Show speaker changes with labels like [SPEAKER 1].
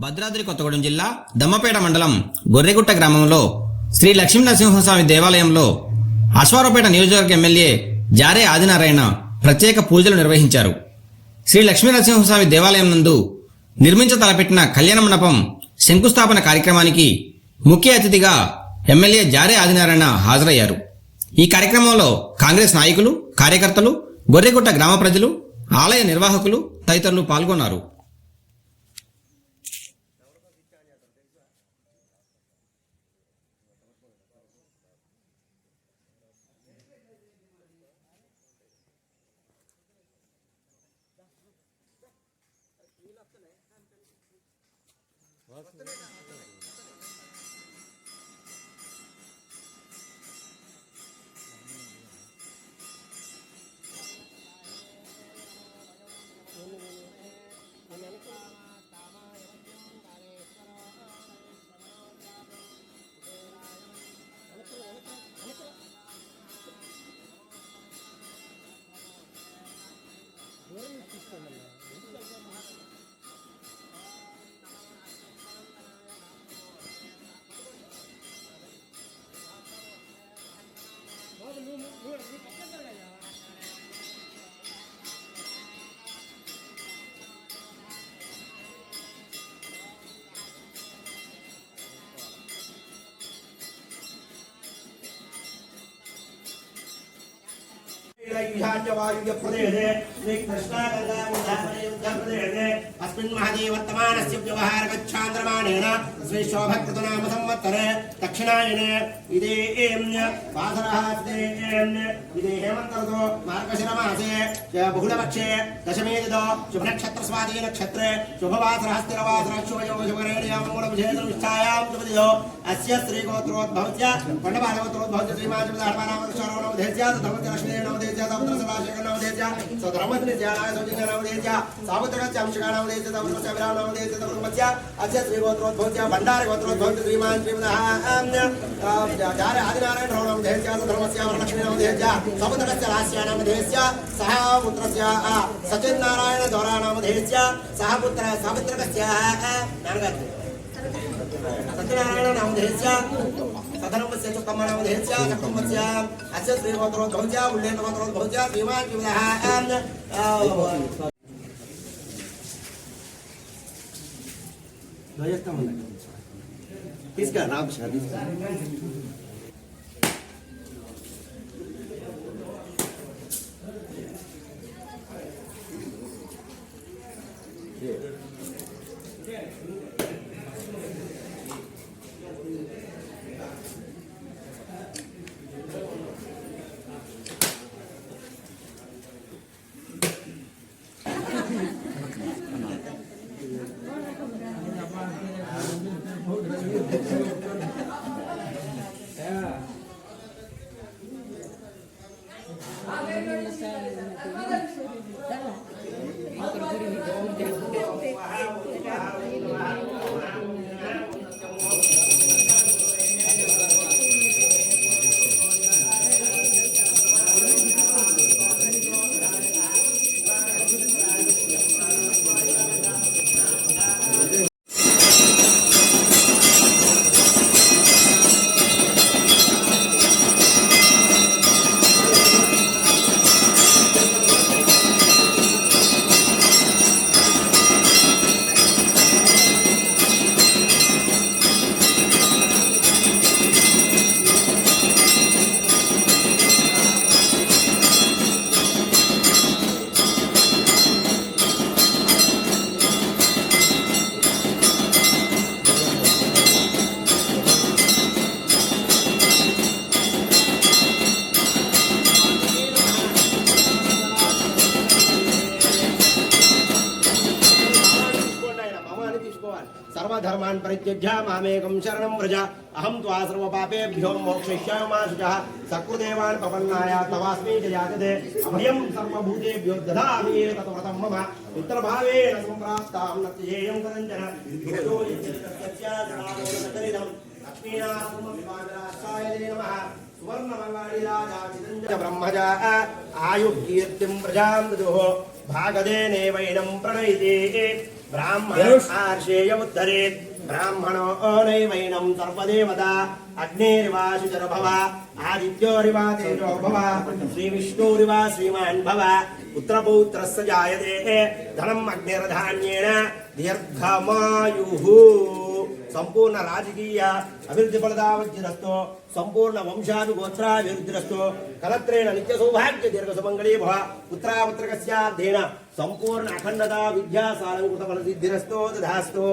[SPEAKER 1] భద్రాద్రి కొత్తగూడెం జిల్లా దమ్మపేట మండలం గొర్రెగుట్ట గ్రామంలో శ్రీ లక్ష్మీనరసింహస్వామి దేవాలయంలో అశ్వారావుపేట నియోజకవర్గ ఎమ్మెల్యే జారే ఆదినారాయణ ప్రత్యేక పూజలు నిర్వహించారు. శ్రీ లక్ష్మీనరసింహస్వామి దేవాలయం నందు నిర్మించ తలపెట్టిన కళ్యాణ మండపం శంకుస్థాపన కార్యక్రమానికి ముఖ్య అతిథిగా ఎమ్మెల్యే జారే ఆదినారాయణ హాజరయ్యారు. ఈ కార్యక్రమంలో కాంగ్రెస్ నాయకులు, కార్యకర్తలు, గొర్రెగుట్ట గ్రామ ప్రజలు, ఆలయ నిర్వాహకులు తదితరులు పాల్గొన్నారు.
[SPEAKER 2] प्रदेशे श्री कृष्णा प्रदेशे अस्मिन् महादेवर्तमानस्य व्यवहारगच्छान्द्रमाणेन श्री शोभकृतनाम संवत्सरे दक्षिणायने इदे वासरः इदे हेमन्तर्तो मार्गशिरमासे बहुलपक्षे दशमे दिदो शुभनक्षत्रस्वाति नक्षत्रे शुभवासरः स्थिरवासरः शुभयोगशुभरेण्यामूलविशेषनिष्ठायां शुभदिदो अस्य श्रीगोत्रोद्भवस्य पण्डपालगोत्रोद्भवस्य श्रीमाजपदात्मानामक्षरोणवधेस्य धर्मजलक्ष्मीनवधेस्य समुद्रसभाषकनवधेस्य सधर्मज्ञानायसौजन्यनवधेस्य सामुद्रकच्चांशकानवधेस्य समुद्रस्यविरामनवधेस्य धर्मस्य अस्य श्रीगोत्रोद्भवस्य भण्डारगोत्रोद्भवस्य श्रीमान् श्रीमदः जारे आदिनारायणनवधेस्य धर्मस्य वरलक्ष्मीनवधेस्य समुद्रस्य रास्यानवधेस्य सह पुत्रस्य सचिन्नारायणद्वारानवधेस्य सह पुत्र सामुद्रकस्य सत्यनारायणनवधेस्य सधर्मस्य चुक्कम्मनवधेस्य चक्कम्मस्य अस्य श्रीगोत्रोद्भवस्य उल्लेखगोत्रोद्भवस्य श्रीमान् श्रीमदः इसका नाम सर्वधर्मान् परित्यज्य मामेकं शरणं व्रज अहं त्वा सर्वपापेभ्यो मोक्षयिष्यामि मा शुचः सकृदेवान् प्रपन्नाय तवास्मि जयागते अभयं सर्वभूतेभ्यो ददामि तत्व्रतं मम मित्रभावेन सम्प्राप्तां नत्येयं कदञ्चन लक्ष्मीनाथविभागराष्ट्राय नमः ब्रह्मजा आयुकीर्तिं प्रजां ददुः भागदेनैवैनं प्रणयिते ब्राह्मणेयमुद्धरेत् ब्राह्मणो नैवैनं सर्वदेवता अग्निरिवाशुचर भव आदित्योरिवा तेजो भव श्रीविष्णुरिवा श्रीमान् भव पुत्रपौत्रस्य जायते धनम् अग्निर्धान्येन दीर्घमायुः संपूर्ण राजकीय अभिवृद्धि फलदावज्जिरस्तो संपूर्ण वंशानुगोत्राभिवृद्धिरस्तो कलत्रेण नित्य सौभाग्य दीर्घ सुमंगली भव पुत्रापुत्रकस्यार्थेन संपूर्ण अखंडता विद्या सालंकृत फलसिद्धिरस्तो तथास्तु।